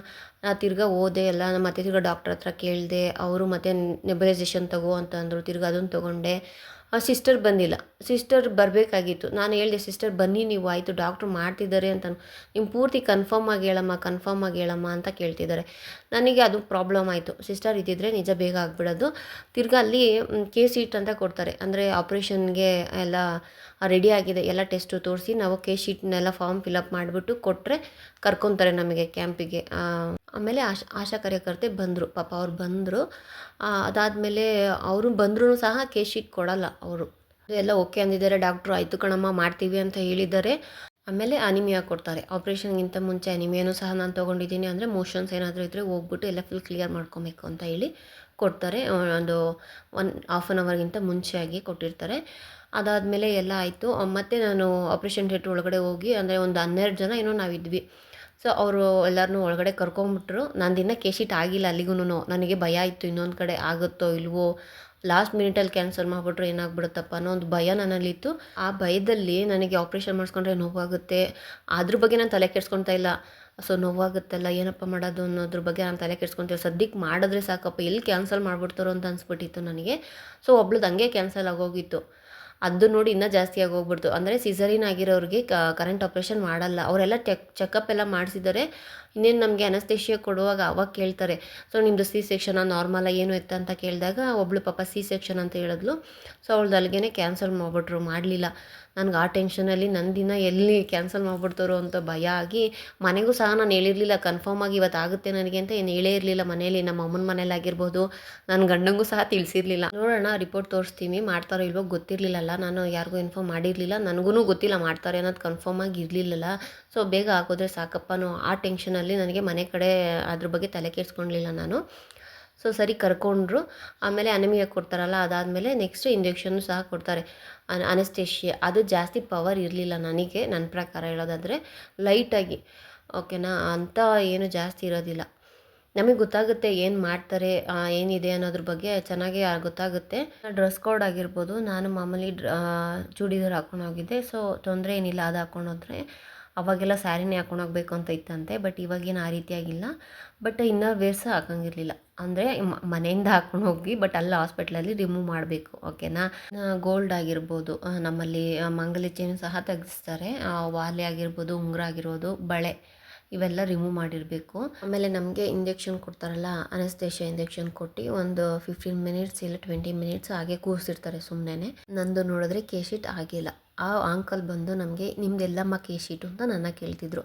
ತಿರ್ಗಾ ಹೋದೆ ಎಲ್ಲ, ಮತ್ತೆ ತಿರ್ಗಾ ಡಾಕ್ಟ್ರ್ ಹತ್ರ ಕೇಳಿದೆ, ಅವರು ಮತ್ತೆ ನೆಬುಲೈಸೇಷನ್ ತಗೋ ಅಂತಂದರು, ತಿರ್ಗಾ ಅದನ್ನು ತೊಗೊಂಡೆ. ಸಿಸ್ಟರ್ ಬಂದಿಲ್ಲ, ಸಿಸ್ಟರ್ ಬರಬೇಕಾಗಿತ್ತು. ನಾನು ಹೇಳಿದೆ ಸಿಸ್ಟರ್ ಬನ್ನಿ ನೀವು, ಆಯಿತು ಡಾಕ್ಟ್ರು ಮಾಡ್ತಿದ್ದಾರೆ ಅಂತ, ನಿಮ್ಮ ಪೂರ್ತಿ ಕನ್ಫರ್ಮ್ ಆಗಿ ಹೇಳಮ್ಮ ಅಂತ ಕೇಳ್ತಿದ್ದಾರೆ. ನನಗೆ ಅದು ಪ್ರಾಬ್ಲಮ್ ಆಯಿತು, ಸಿಸ್ಟರ್ ಇದ್ದಿದ್ದರೆ ನಿಜ ಬೇಗ ಆಗಿಬಿಡೋದು. ತಿರ್ಗಾ ಅಲ್ಲಿ ಕೇಸ್ ಶೀಟ್ ಅಂತ ಕೊಡ್ತಾರೆ, ಅಂದರೆ ಆಪ್ರೇಷನ್ಗೆ ಎಲ್ಲ ರೆಡಿ ಆಗಿದೆ, ಎಲ್ಲ ಟೆಸ್ಟು ತೋರಿಸಿ ನಾವು ಕೇಸ್ ಶೀಟ್ನೆಲ್ಲ ಫಾರ್ಮ್ ಫಿಲಪ್ ಮಾಡಿಬಿಟ್ಟು ಕೊಟ್ಟರೆ ಕರ್ಕೊತಾರೆ ನಮಗೆ ಕ್ಯಾಂಪಿಗೆ. ಆಮೇಲೆ ಆಶಾ ಕಾರ್ಯಕರ್ತೆ ಬಂದರು, ಪಾಪ ಅವ್ರು ಬಂದರು. ಅದಾದಮೇಲೆ ಅವರು ಬಂದರೂ ಸಹ ಕೇಸ್ ಶೀಟ್ ಕೊಡಲ್ಲ ಅವರು, ಎಲ್ಲ ಓಕೆ ಅಂದಿದ್ದಾರೆ ಡಾಕ್ಟ್ರು, ಆಯಿತು ಕಣಮ್ಮ ಮಾಡ್ತೀವಿ ಅಂತ ಹೇಳಿದ್ದಾರೆ. ಆಮೇಲೆ ಅನಿಮಿಯಾ ಕೊಡ್ತಾರೆ, ಆಪ್ರೇಷನ್ಗಿಂತ ಮುಂಚೆ ಅನಿಮಿಯಾನು ಸಹ ನಾನು ತೊಗೊಂಡಿದ್ದೀನಿ, ಅಂದರೆ ಮೋಷನ್ಸ್ ಏನಾದರೂ ಇದ್ದರೆ ಹೋಗ್ಬಿಟ್ಟು ಎಲ್ಲ ಫುಲ್ ಕ್ಲಿಯರ್ ಮಾಡ್ಕೊಬೇಕು ಅಂತ ಹೇಳಿ ಕೊಡ್ತಾರೆ. ಒಂದು 1/2 an hourಗಿಂತ ಮುಂಚೆಯಾಗಿ ಕೊಟ್ಟಿರ್ತಾರೆ. ಅದಾದಮೇಲೆ ಎಲ್ಲ ಆಯಿತು. ಮತ್ತು ನಾನು ಆಪ್ರೇಷನ್ ಥಿಯೇಟ್ರ್ ಒಳಗಡೆ ಹೋಗಿ, ಅಂದರೆ ಒಂದು 12 ಜನ ಏನೋ ನಾವಿದ್ವಿ. ಸೊ ಅವರು ಎಲ್ಲರನ್ನೂ ಒಳಗಡೆ ಕರ್ಕೊಂಬಿಟ್ರು. ನಂದಿನ್ನೂ ಕೇಸ್ ಶೀಟ್ ಆಗಿಲ್ಲ ಅಲ್ಲಿಗೂ, ನನಗೆ ಭಯ ಇತ್ತು ಇನ್ನೊಂದು ಕಡೆ ಆಗುತ್ತೋ ಇಲ್ವೋ, ಲಾಸ್ಟ್ ಮಿನಿಟಲ್ಲಿ ಕ್ಯಾನ್ಸಲ್ ಮಾಡಿಬಿಟ್ರೆ ಏನಾಗ್ಬಿಡುತ್ತಪ್ಪ ಅನ್ನೋ ಒಂದು ಭಯ ನನ್ನಲ್ಲಿತ್ತು. ಆ ಭಯದಲ್ಲಿ ನನಗೆ ಆಪ್ರೇಷನ್ ಮಾಡಿಸ್ಕೊಂಡ್ರೆ ನೋವಾಗುತ್ತೆ, ಅದ್ರ ಬಗ್ಗೆ ನಾನು ತಲೆ ಕೆಡ್ಸ್ಕೊಳ್ತಾ ಇಲ್ಲ. ಸೊ ನೋವಾಗುತ್ತಲ್ಲ ಏನಪ್ಪ ಮಾಡೋದು ಅನ್ನೋದ್ರ ಬಗ್ಗೆ ನಾನು ತಲೆ ಕೆಡ್ಸ್ಕೊಳ್ತೀವಿ, ಸದ್ಯಕ್ಕೆ ಮಾಡಿದ್ರೆ ಸಾಕಪ್ಪ, ಎಲ್ಲಿ ಕ್ಯಾನ್ಸಲ್ ಮಾಡಿಬಿಡ್ತಾರೋ ಅಂತ ಅನಿಸ್ಬಿಟ್ಟಿತ್ತು ನನಗೆ. ಸೊ ಒಬ್ಳದ್ದು ಹಂಗೆ ಕ್ಯಾನ್ಸಲ್ ಆಗೋಗಿತ್ತು. ಅದು ನೋಡಿ ಇನ್ನೂ ಜಾಸ್ತಿ ಆಗೋಗ್ಬಿಡ್ತು. ಅಂದರೆ ಸಿಸರಿನ್ ಆಗಿರೋರಿಗೆ ಕರೆಂಟ್ ಆಪ್ರೇಷನ್ ಮಾಡಲ್ಲ, ಅವರೆಲ್ಲ ಚೆಕಪ್ ಎಲ್ಲ ಮಾಡಿಸಿದ್ದಾರೆ, ಇನ್ನೇನು ನಮಗೆ ಅನಸ್ತೇಶಿಯಾ ಕೊಡುವಾಗ ಅವಾಗ ಕೇಳ್ತಾರೆ, ಸೊ ನಿಮ್ಮದು ಸಿ ಸೆಕ್ಷನ ನಾರ್ಮಲ ಏನು ಇತ್ತು ಅಂತ ಕೇಳಿದಾಗ ಒಬ್ಬಳು ಪಾಪ ಸಿ ಸೆಕ್ಷನ್ ಅಂತ ಹೇಳಿದ್ಲು. ಸೊ ಅವಳ್ದು ಅಲ್ಲಿಗೆ ಕ್ಯಾನ್ಸಲ್ ಮಾಡಿಬಿಟ್ರು, ಮಾಡಲಿಲ್ಲ. ನನಗೆ ಆ ಟೆನ್ಷನಲ್ಲಿ ನನ್ನ ದಿನ ಎಲ್ಲಿ ಕ್ಯಾನ್ಸಲ್ ಮಾಡಿಬಿಡ್ತಾರೋ ಅಂತ ಭಯ ಆಗಿ ಮನೆಗೂ ಸಹ ನಾನು ಹೇಳಿರಲಿಲ್ಲ ಕನ್ಫರ್ಮಾಗಿ ಇವತ್ತು ಆಗುತ್ತೆ ನನಗೆ ಅಂತ ಏನು ಹೇಳೇ ಇರಲಿಲ್ಲ ಮನೇಲಿ. ನಮ್ಮ ಅಮ್ಮನ ಮನೇಲಿ ಆಗಿರ್ಬೋದು, ನನ್ನ ಗಂಡಂಗೂ ಸಹ ತಿಳಿಸಿರಲಿಲ್ಲ. ನೋಡೋಣ ರಿಪೋರ್ಟ್ ತೋರಿಸ್ತೀವಿ, ಮಾಡ್ತಾರೋ ಇಲ್ವೋ ಗೊತ್ತಿರಲಿಲ್ಲಲ್ಲ, ನಾನು ಯಾರಿಗೂ ಇನ್ಫಾರ್ಮ್ ಮಾಡಿರಲಿಲ್ಲ, ನನಗೂ ಗೊತ್ತಿಲ್ಲ ಮಾಡ್ತಾರೆ ಅನ್ನೋದು ಕನ್ಫರ್ಮ್ ಆಗಿ ಇರಲಿಲ್ಲಲ್ಲ. ಸೊ ಬೇಗ ಹಾಕಿದ್ರೆ ಸಾಕಪ್ಪ ಅನ್ನೋ ಆ ಟೆನ್ಷನಲ್ಲಿ ನನಗೆ ಮನೆ ಕಡೆ ಅದ್ರ ಬಗ್ಗೆ ತಲೆ ಕೆಡಿಸ್ಕೊಳ್ಲಿಲ್ಲ ನಾನು. ಸೊ ಸರಿ ಕರ್ಕೊಂಡ್ರು. ಆಮೇಲೆ ಅನಿಮಿಯಾ ಕೊಡ್ತಾರಲ್ಲ, ಅದಾದಮೇಲೆ ನೆಕ್ಸ್ಟ್ ಇಂಜೆಕ್ಷನ್ನು ಸಹ ಕೊಡ್ತಾರೆ, ಅನಸ್ತೇಶಿಯಾ. ಅದು ಜಾಸ್ತಿ ಪವರ್ ಇರಲಿಲ್ಲ ನನಗೆ, ನನ್ನ ಪ್ರಕಾರ ಹೇಳೋದಾದರೆ ಲೈಟಾಗಿ, ಓಕೆನಾ, ಅಂಥ ಏನು ಜಾಸ್ತಿ ಇರೋದಿಲ್ಲ. ನಮಗೆ ಗೊತ್ತಾಗುತ್ತೆ ಏನು ಮಾಡ್ತಾರೆ, ಏನಿದೆ ಅನ್ನೋದ್ರ ಬಗ್ಗೆ ಚೆನ್ನಾಗಿ ಗೊತ್ತಾಗುತ್ತೆ. ಡ್ರೆಸ್ ಕೋಡ್ ಆಗಿರ್ಬೋದು, ನಾನು ಮಾಮೂಲಿ ಚೂಡಿದಾರ್ ಹಾಕೊಂಡು ಹೋಗಿದ್ದೆ. ಸೊ ತೊಂದರೆ ಏನಿಲ್ಲ, ಅದು ಹಾಕೊಂಡೋದ್ರೆ. ಅವಾಗೆಲ್ಲ ಸ್ಯಾರಿನೇ ಹಾಕೊಂಡು ಹೋಗ್ಬೇಕು ಅಂತ ಇತ್ತಂತೆ, ಬಟ್ ಇವಾಗೇನು ಆ ರೀತಿಯಾಗಿಲ್ಲ. ಬಟ್ ಇನ್ನರ್ ವೇರ್ಸ್ ಹಾಕೋಂಗಿರಲಿಲ್ಲ, ಅಂದರೆ ಮನೆಯಿಂದ ಹಾಕ್ಕೊಂಡು ಹೋಗಿ, ಬಟ್ ಅಲ್ಲಿ ಹಾಸ್ಪಿಟ್ಲಲ್ಲಿ ರಿಮೂವ್ ಮಾಡಬೇಕು, ಓಕೆನಾ. ಗೋಲ್ಡ್ ಆಗಿರ್ಬೋದು, ನಮ್ಮಲ್ಲಿ ಮಂಗಲ ಚೈನ್ ಸಹ ತೆಗೆಸ್ತಾರೆ, ವಾಲೆ ಆಗಿರ್ಬೋದು, ಉಂಗುರ ಆಗಿರ್ಬೋದು, ಬಳೆ, ಇವೆಲ್ಲ ರಿಮೂವ್ ಮಾಡಿರಬೇಕು. ಆಮೇಲೆ ನಮಗೆ ಇಂಜೆಕ್ಷನ್ ಕೊಡ್ತಾರಲ್ಲ, ಅನಸ್ತೇಶಿಯಾ ಇಂಜೆಕ್ಷನ್ ಕೊಟ್ಟು ಒಂದು 15 ಮಿನಿಟ್ಸ್ ಇಲ್ಲ 20 ಮಿನಿಟ್ಸ್ ಹಾಗೆ ಕೂರಿಸಿರ್ತಾರೆ ಸುಮ್ಮನೆ. ನಂದು ನೋಡಿದ್ರೆ ಕೇಶೀಟ್ ಆಗಿಲ್ಲ. ಆ ಅಂಕಲ್ ಬಂದು ನಮಗೆ ನಿಮ್ದೆಲ್ಲಮ್ಮ ಕೇಶೀಟು ಅಂತ ನನ್ನ ಕೇಳ್ತಿದ್ರು.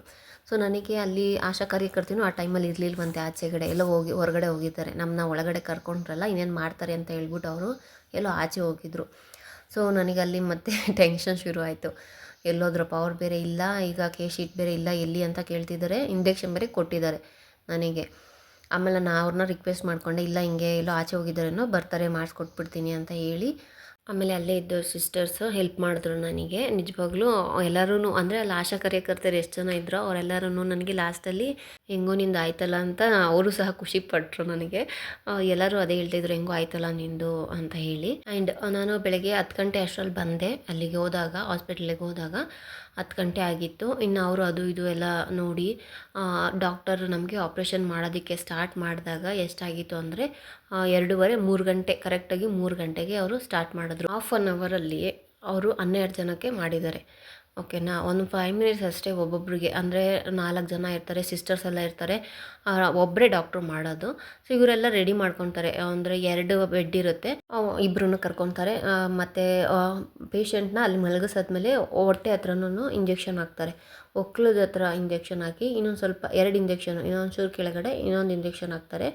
ಸೊ ನನಗೆ ಅಲ್ಲಿ ಆಶಾ ಕಾರ್ಯಕರ್ತಿನೂ ಆ ಟೈಮಲ್ಲಿ ಇರಲಿಲ್ವಂತೆ, ಆಚೆಗಡೆ ಎಲ್ಲೋ ಹೊರಗಡೆ ಹೋಗಿದ್ದಾರೆ. ನಮ್ಮನ್ನ ಒಳಗಡೆ ಕರ್ಕೊಂಡ್ರಲ್ಲ, ಇನ್ನೇನು ಮಾಡ್ತಾರೆ ಅಂತ ಹೇಳ್ಬಿಟ್ಟು ಅವರು ಎಲ್ಲೋ ಆಚೆ ಹೋಗಿದ್ರು. ಸೊ ನನಗಲ್ಲಿ ಮತ್ತೆ ಟೆನ್ಷನ್ ಶುರು ಆಯಿತು, ಎಲ್ಲೋದ್ರಪ್ಪ ಅವ್ರು ಬೇರೆ ಇಲ್ಲ, ಈಗ ಕೇಶೀಟ್ ಬೇರೆ ಇಲ್ಲ, ಎಲ್ಲಿ ಅಂತ ಕೇಳ್ತಿದ್ದಾರೆ, ಇಂಜೆಕ್ಷನ್ ಬೇರೆ ಕೊಟ್ಟಿದ್ದಾರೆ ನನಗೆ. ಆಮೇಲೆ ನಾನು ಅವ್ರನ್ನ ರಿಕ್ವೆಸ್ಟ್ ಮಾಡಿಕೊಂಡೆ, ಇಲ್ಲ ಹಿಂಗೆ ಎಲ್ಲೋ ಆಚೆ ಹೋಗಿದ್ದಾರೇನೋ, ಬರ್ತಾರೆ ಮಾಡಿಸ್ಕೊಟ್ಬಿಡ್ತೀನಿ ಅಂತ ಹೇಳಿ. ಆಮೇಲೆ ಅಲ್ಲೇ ಇದ್ದ ಸಿಸ್ಟರ್ಸು ಹೆಲ್ಪ್ ಮಾಡಿದ್ರು ನನಗೆ, ನಿಜವಾಗ್ಲೂ ಎಲ್ಲರೂ, ಅಂದರೆ ಅಲ್ಲಿ ಆಶಾ ಕಾರ್ಯಕರ್ತರು ಎಷ್ಟು ಜನ ಇದ್ರೋ ಅವರೆಲ್ಲರೂ ನನಗೆ ಲಾಸ್ಟಲ್ಲಿ ಹೆಂಗೋ ನಿಂದು ಆಯ್ತಲ್ಲ ಅಂತ ಅವರು ಸಹ ಖುಷಿ ಪಟ್ಟರು ನನಗೆ. ಎಲ್ಲರೂ ಅದೇ ಹೇಳ್ತಿದ್ರು, ಹೆಂಗೋ ಆಯ್ತಲ್ಲ ನಿಂದು ಅಂತ ಹೇಳಿ. ಆ್ಯಂಡ್ ನಾನು ಬೆಳಗ್ಗೆ 10 ಗಂಟೆ ಅಷ್ಟರಲ್ಲಿ ಬಂದೆ ಅಲ್ಲಿಗೆ ಹೋದಾಗ, ಹಾಸ್ಪಿಟ್ಲಿಗೆ ಹೋದಾಗ 10 ಗಂಟೆ ಆಗಿತ್ತು. ಇನ್ನು ಅವರು ಅದು ಇದು ಎಲ್ಲ ನೋಡಿ ಡಾಕ್ಟರ್ ನಮಗೆ ಆಪ್ರೇಷನ್ ಮಾಡೋದಕ್ಕೆ ಸ್ಟಾರ್ಟ್ ಮಾಡಿದಾಗ ಎಷ್ಟಾಗಿತ್ತು ಅಂದರೆ 2:30 3 ಗಂಟೆ, ಕರೆಕ್ಟಾಗಿ 3 ಗಂಟೆಗೆ ಅವರು ಸ್ಟಾರ್ಟ್ ಮಾಡಿದ್ರು. ಹಾಫ್ ಆನ್ ಅವರಲ್ಲಿ ಅವರು 12 ಜನಕ್ಕೆ ಮಾಡಿದ್ದಾರೆ, ಓಕೆನಾ. ಒಂದು 5 ಮಿನಿಟ್ಸ್ ಅಷ್ಟೇ ಒಬ್ಬೊಬ್ಬರಿಗೆ, ಅಂದರೆ 4 ಜನ ಇರ್ತಾರೆ, ಸಿಸ್ಟರ್ಸ್ ಎಲ್ಲ ಇರ್ತಾರೆ, ಒಬ್ಬರೇ ಡಾಕ್ಟ್ರು ಮಾಡೋದು. ಸೊ ಇವರೆಲ್ಲ ರೆಡಿ ಮಾಡ್ಕೊತಾರೆ, ಅಂದರೆ 2 ಬೆಡ್ ಇರುತ್ತೆ, ಇಬ್ಬರನ್ನು ಕರ್ಕೊತಾರೆ. ಮತ್ತು ಪೇಷಂಟ್ನ ಅಲ್ಲಿ ಮಲಗಿಸಾದ್ಮೇಲೆ ಹೊಟ್ಟೆ ಹತ್ರನೂ ಇಂಜೆಕ್ಷನ್ ಹಾಕ್ತಾರೆ, ಒಕ್ಲದ ಹತ್ರ ಇಂಜೆಕ್ಷನ್ ಹಾಕಿ, ಇನ್ನೊಂದು ಸ್ವಲ್ಪ 2 ಇಂಜೆಕ್ಷನ್, ಇನ್ನೊಂದು ಚೂರು ಕೆಳಗಡೆ ಇನ್ನೊಂದು ಇಂಜೆಕ್ಷನ್ ಹಾಕ್ತಾರೆ.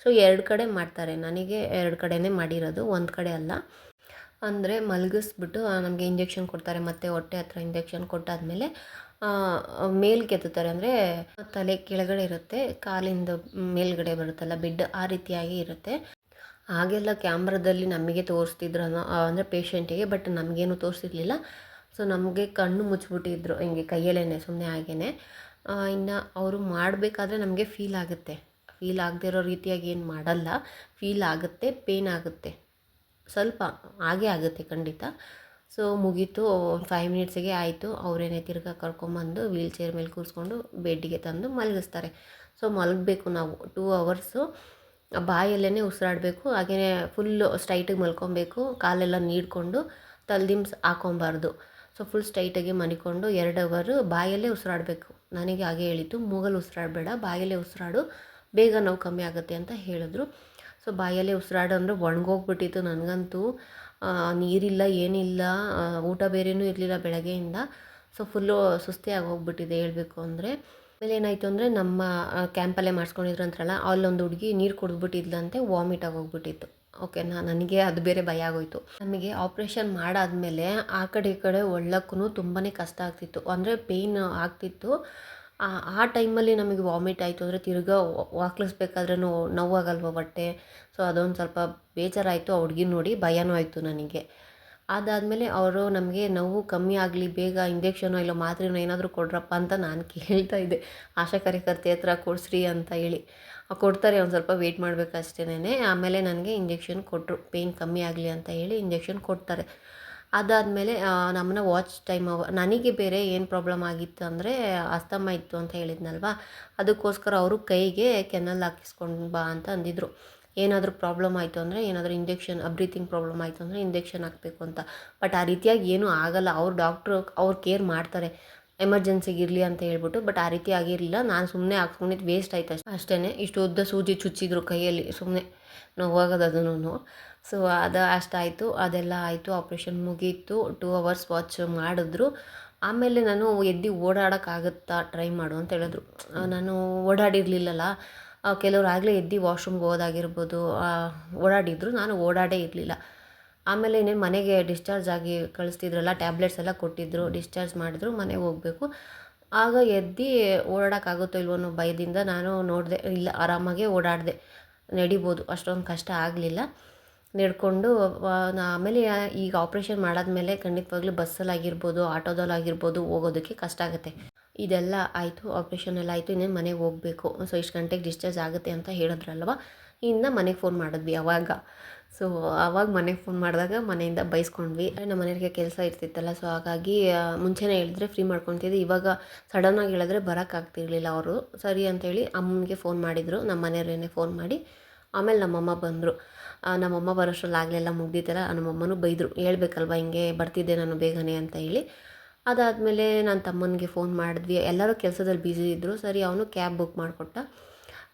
ಸೊ 2 ಕಡೆ ಮಾಡ್ತಾರೆ, ನನಗೆ 2 ಕಡೆನೇ ಮಾಡಿರೋದು, ಒಂದು ಕಡೆ ಅಲ್ಲ. ಅಂದರೆ ಮಲಗಿಸ್ಬಿಟ್ಟು ನಮಗೆ ಇಂಜೆಕ್ಷನ್ ಕೊಡ್ತಾರೆ, ಮತ್ತು ಹೊಟ್ಟೆ ಹತ್ರ ಇಂಜೆಕ್ಷನ್ ಕೊಟ್ಟಾದಮೇಲೆ ಮೇಲ್ಗೆ ಎತ್ತುತ್ತಾರೆ, ಅಂದರೆ ತಲೆ ಕೆಳಗಡೆ ಇರುತ್ತೆ, ಕಾಲಿಂದ ಮೇಲ್ಗಡೆ ಬರುತ್ತಲ್ಲ ಬೆಡ್, ಆ ರೀತಿಯಾಗಿ ಇರುತ್ತೆ. ಹಾಗೆಲ್ಲ ಕ್ಯಾಮ್ರಾದಲ್ಲಿ ನಮಗೆ ತೋರಿಸ್ತಿದ್ರು, ಅಂದರೆ ಪೇಷಂಟಿಗೆ, ಬಟ್ ನಮಗೇನು ತೋರಿಸಿರ್ಲಿಲ್ಲ. ಸೊ ನಮಗೆ ಕಣ್ಣು ಮುಚ್ಚಿಬಿಟ್ಟಿದ್ರು ಹಿಂಗೆ ಕೈಯಲ್ಲೇ ಸುಮ್ಮನೆ ಹಾಗೇ. ಇನ್ನು ಅವರು ಮಾಡಬೇಕಾದ್ರೆ ನಮಗೆ ಫೀಲ್ ಆಗುತ್ತೆ, ಫೀಲ್ ಆಗದೆ ಇರೋ ರೀತಿಯಾಗಿ ಏನು ಮಾಡಲ್ಲ, ಫೀಲ್ ಆಗುತ್ತೆ, ಪೇನ್ ಆಗುತ್ತೆ, ಸ್ವಲ್ಪ ಹಾಗೇ ಆಗುತ್ತೆ ಖಂಡಿತ. ಸೊ ಮುಗೀತು, 5 ಮಿನಿಟ್ಸಿಗೆ ಆಯಿತು. ಅವರೇನೆ ತಿರ್ಗಾ ಕರ್ಕೊಂಬಂದು ವೀಲ್ ಚೇರ್ ಮೇಲೆ ಕೂರಿಸ್ಕೊಂಡು ಬೆಡ್ಡಿಗೆ ತಂದು ಮಲಗಿಸ್ತಾರೆ. ಸೊ ಮಲಗಬೇಕು ನಾವು 2 ಅವರ್ಸು, ಬಾಯಲ್ಲೇ ಉಸಿರಾಡಬೇಕು, ಹಾಗೆಯೇ ಫುಲ್ಲು ಸ್ಟ್ರೈಟಿಗೆ ಮಲ್ಕೊಬೇಕು, ಕಾಲೆಲ್ಲ ನೀಡ್ಕೊಂಡು ತಲೆದಿಂಬ್ಸ್ ಹಾಕೊಬಾರ್ದು. ಸೊ ಫುಲ್ ಸ್ಟ್ರೈಟಾಗಿ ಮನಿಕೊಂಡು 2 ಅವರು ಬಾಯಲ್ಲೇ ಉಸಿರಾಡಬೇಕು. ನನಗೆ ಹಾಗೆ ಹೇಳಿದ್ದು, ಮೂಗಲ್ಲಿ ಉಸಿರಾಡಬೇಡ, ಬಾಯಲ್ಲೇ ಉಸಿರಾಡು, ಬೇಗ ನೋವು ಕಮ್ಮಿ ಆಗುತ್ತೆ ಅಂತ ಹೇಳಿದ್ರು. ಸೊ ಬಾಯಲ್ಲೇ ಉಸಿರಾಡು ಅಂದರೆ ಒಣಗೋಗ್ಬಿಟ್ಟಿತ್ತು ನನಗಂತೂ, ನೀರಿಲ್ಲ ಏನಿಲ್ಲ, ಊಟ ಬೇರೆಯೂ ಇರಲಿಲ್ಲ ಬೆಳಗ್ಗೆಯಿಂದ. ಸೊ ಫುಲ್ಲು ಸುಸ್ತಿ ಆಗೋಗ್ಬಿಟ್ಟಿದೆ ಹೇಳಬೇಕು ಅಂದರೆ. ಆಮೇಲೆ ಏನಾಯಿತು ಅಂದರೆ, ನಮ್ಮ ಕ್ಯಾಂಪಲ್ಲೇ ಮಾಡಿಸ್ಕೊಂಡಿದ್ರು ಅಂತಾರಲ್ಲ, ಅಲ್ಲೊಂದು ಹುಡುಗಿ ನೀರು ಕುಡಿದ್ಬಿಟ್ಟಿದ್ಲಂತೆ, ವಾಮಿಟ್ ಆಗೋಗ್ಬಿಟ್ಟಿತ್ತು, ಓಕೆನಾ. ನನಗೆ ಅದು ಬೇರೆ ಭಯ ಆಗೋಯಿತು. ನಮಗೆ ಆಪ್ರೇಷನ್ ಮಾಡಾದಮೇಲೆ ಆ ಕಡೆ ಈ ಕಡೆ ಒಳ್ಳಕ್ಕೂ ತುಂಬಾ ಕಷ್ಟ ಆಗ್ತಿತ್ತು, ಅಂದರೆ ಪೇಯ್ನ್ ಆಗ್ತಿತ್ತು. ಆ ಟೈಮಲ್ಲಿ ನಮಗೆ ವಾಮಿಟ್ ಆಯಿತು ಅಂದರೆ ತಿರ್ಗಾ ವಾಕ್ಲಿಸ್ಬೇಕಾದ್ರೂ ನೋವಾಗಲ್ವ ಹೊಟ್ಟೆ. ಸೊ ಅದೊಂದು ಸ್ವಲ್ಪ ಬೇಜಾರಾಯಿತು, ಆ ಹುಡ್ಗಿನ ನೋಡಿ ಭಯನೂ ಆಯಿತು ನನಗೆ. ಅದಾದಮೇಲೆ ಅವರು ನಮಗೆ ನೋವು ಕಮ್ಮಿ ಆಗಲಿ, ಬೇಗ ಇಂಜೆಕ್ಷನೋ ಇಲ್ಲ ಮಾತ್ರೆನೋ ಏನಾದರೂ ಕೊಡ್ರಪ್ಪ ಅಂತ ನಾನು ಕೇಳ್ತಾ ಇದ್ದೆ, ಆಶಾ ಕಾರ್ಯಕರ್ತೆ ಹತ್ರ ಕೊಡಿಸ್ರಿ ಅಂತ ಹೇಳಿ. ಕೊಡ್ತಾರೆ, ಒಂದು ಸ್ವಲ್ಪ ವೆಯ್ಟ್ ಮಾಡಬೇಕು ಅಷ್ಟೇನೆ. ಆಮೇಲೆ ನನಗೆ ಇಂಜೆಕ್ಷನ್ ಕೊಟ್ಟರು, ಪೇಯ್ನ್ ಕಮ್ಮಿ ಆಗಲಿ ಅಂತ ಹೇಳಿ ಇಂಜೆಕ್ಷನ್ ಕೊಡ್ತಾರೆ. ಅದಾದಮೇಲೆ ನಮ್ಮನ್ನ ವಾಚ್ ಟೈಮ್ ನನಗೆ ಬೇರೆ ಏನು ಪ್ರಾಬ್ಲಮ್ ಆಗಿತ್ತು ಅಂದರೆ, ಅಸ್ತಮ ಇತ್ತು ಅಂತ ಹೇಳಿದ್ನಲ್ವ, ಅದಕ್ಕೋಸ್ಕರ ಅವರು ಕೈಗೆ ಕೆನಲ್ ಹಾಕಿಸ್ಕೊಂಡು ಬಾ ಅಂತ ಅಂದಿದ್ರು. ಏನಾದರೂ ಪ್ರಾಬ್ಲಮ್ ಆಯಿತು ಅಂದರೆ, ಏನಾದರೂ ಇಂಜೆಕ್ಷನ್ ಬ್ರೀತಿಂಗ್ ಪ್ರಾಬ್ಲಮ್ ಆಯಿತು ಅಂದರೆ ಇಂಜೆಕ್ಷನ್ ಹಾಕಬೇಕು ಅಂತ. ಬಟ್ ಆ ರೀತಿಯಾಗಿ ಏನೂ ಆಗಲ್ಲ, ಅವ್ರು ಡಾಕ್ಟ್ರು ಅವ್ರು ಕೇರ್ ಮಾಡ್ತಾರೆ. ಎಮರ್ಜೆನ್ಸಿಗೆ ಇರಲಿ ಅಂತ ಹೇಳ್ಬಿಟ್ಟು. ಬಟ್ ಆ ರೀತಿ ಆಗಿರಲಿಲ್ಲ. ನಾನು ಸುಮ್ಮನೆ ಹಾಕ್ಸ್ಕೊಂಡಿದ್ದು ವೇಸ್ಟ್ ಆಯ್ತು ಅಷ್ಟೇ. ಇಷ್ಟು ಉದ್ದ ಸೂಜಿ ಚುಚ್ಚಿದ್ರು ಕೈಯಲ್ಲಿ, ಸುಮ್ಮನೆ ನೋವಾಗೋದು ಅದೂ. ಸೊ ಅದು ಅಷ್ಟಾಯಿತು. ಅದೆಲ್ಲ ಆಯಿತು, ಆಪ್ರೇಷನ್ ಮುಗೀತು. 2 ಅವರ್ಸ್ ವಾಚ್ ಮಾಡಿದ್ರು. ಆಮೇಲೆ ನಾನು ಎದ್ದು ಓಡಾಡೋಕ್ಕಾಗುತ್ತಾ ಟ್ರೈ ಮಾಡು ಅಂತ ಹೇಳಿದ್ರು. ನಾನು ಓಡಾಡಿರಲಿಲ್ಲಲ್ಲ. ಕೆಲವ್ರು ಆಗಲೇ ಎದ್ದು ವಾಶ್ರೂಮ್ಗೆ ಹೋದಾಗಿರ್ಬೋದು ಓಡಾಡಿದ್ರು, ನಾನು ಓಡಾಡೇ ಇರಲಿಲ್ಲ. ಆಮೇಲೆ ಇನ್ನೇನು ಮನೆಗೆ ಡಿಸ್ಚಾರ್ಜ್ ಆಗಿ ಕಳಿಸ್ತಿದ್ರಲ್ಲ, ಟ್ಯಾಬ್ಲೆಟ್ಸ್ ಎಲ್ಲ ಕೊಟ್ಟಿದ್ದರು, ಡಿಸ್ಚಾರ್ಜ್ ಮಾಡಿದ್ರು, ಮನೆಗೆ ಹೋಗಬೇಕು. ಆಗ ಎದ್ದು ಓಡಾಡೋಕ್ಕಾಗುತ್ತೋ ಇಲ್ವೋ ಅನ್ನೋ ಭಯದಿಂದ ನಾನು ನೋಡಿದೆ, ಇಲ್ಲ ಆರಾಮಾಗೇ ಓಡಾಡಿದೆ, ನಡಿಬೋದು, ಅಷ್ಟೊಂದು ಕಷ್ಟ ಆಗಲಿಲ್ಲ, ನಡ್ಕೊಂಡು. ಆಮೇಲೆ ಈಗ ಆಪ್ರೇಷನ್ ಮಾಡಾದ್ಮೇಲೆ ಖಂಡಿತವಾಗ್ಲೂ ಬಸ್ಸಲ್ಲಾಗಿರ್ಬೋದು, ಆಟೋದಲ್ಲಾಗಿರ್ಬೋದು ಹೋಗೋದಕ್ಕೆ ಕಷ್ಟ ಆಗುತ್ತೆ. ಇದೆಲ್ಲ ಆಯಿತು, ಆಪ್ರೇಷನ್ ಎಲ್ಲ ಆಯಿತು, ಇನ್ನೇನು ಮನೆಗೆ ಹೋಗಬೇಕು. ಸೊ ಇಷ್ಟು ಗಂಟೆಗೆ ಡಿಸ್ಚಾರ್ಜ್ ಆಗುತ್ತೆ ಅಂತ ಹೇಳಿದ್ರಲ್ವ, ಇನ್ನು ಮನೆಗೆ ಫೋನ್ ಮಾಡಿದ್ವಿ ಅವಾಗ. ಸೊ ಆವಾಗ ಮನೆಗೆ ಫೋನ್ ಮಾಡಿದಾಗ ಮನೆಯಿಂದ ಬೈಸ್ಕೊಂಡ್ವಿ. ನಮ್ಮ ಮನೆಯವರಿಗೆ ಕೆಲಸ ಇರ್ತಿತ್ತಲ್ಲ, ಸೊ ಹಾಗಾಗಿ ಮುಂಚೆನೇ ಹೇಳಿದ್ರೆ ಫ್ರೀ ಮಾಡ್ಕೊತಿದ್ದೆ. ಇವಾಗ ಸಡನ್ನಾಗಿ ಹೇಳಿದ್ರೆ ಬರೋಕ್ಕಾಗ್ತಿರ್ಲಿಲ್ಲ ಅವರು. ಸರಿ ಅಂಥೇಳಿ ಅಮ್ಮನಿಗೆ ಫೋನ್ ಮಾಡಿದರು, ನಮ್ಮ ಮನೆಯವರೇನೆ ಫೋನ್ ಮಾಡಿ. ಆಮೇಲೆ ನಮ್ಮಮ್ಮ ಬಂದರು. ನಮ್ಮಮ್ಮ ಬರೋಷ್ಟ್ರಲ್ಲಿ ಆಗಲೆಲ್ಲ ಮುಗ್ದಿತ್ತಲ್ಲ, ನಮ್ಮಮ್ಮನೂ ಬೈದರು, ಹೇಳ್ಬೇಕಲ್ವ ಹಿಂಗೆ ಬರ್ತಿದ್ದೆ ನಾನು ಬೇಗನೆ ಅಂತ ಹೇಳಿ. ಅದಾದಮೇಲೆ ನನ್ನ ತಮ್ಮನಿಗೆ ಫೋನ್ ಮಾಡಿದ್ವಿ. ಎಲ್ಲರೂ ಕೆಲಸದಲ್ಲಿ ಬ್ಯುಸಿ ಇದ್ದರು. ಸರಿ ಅವನು ಕ್ಯಾಬ್ ಬುಕ್ ಮಾಡಿಕೊಟ್ಟ,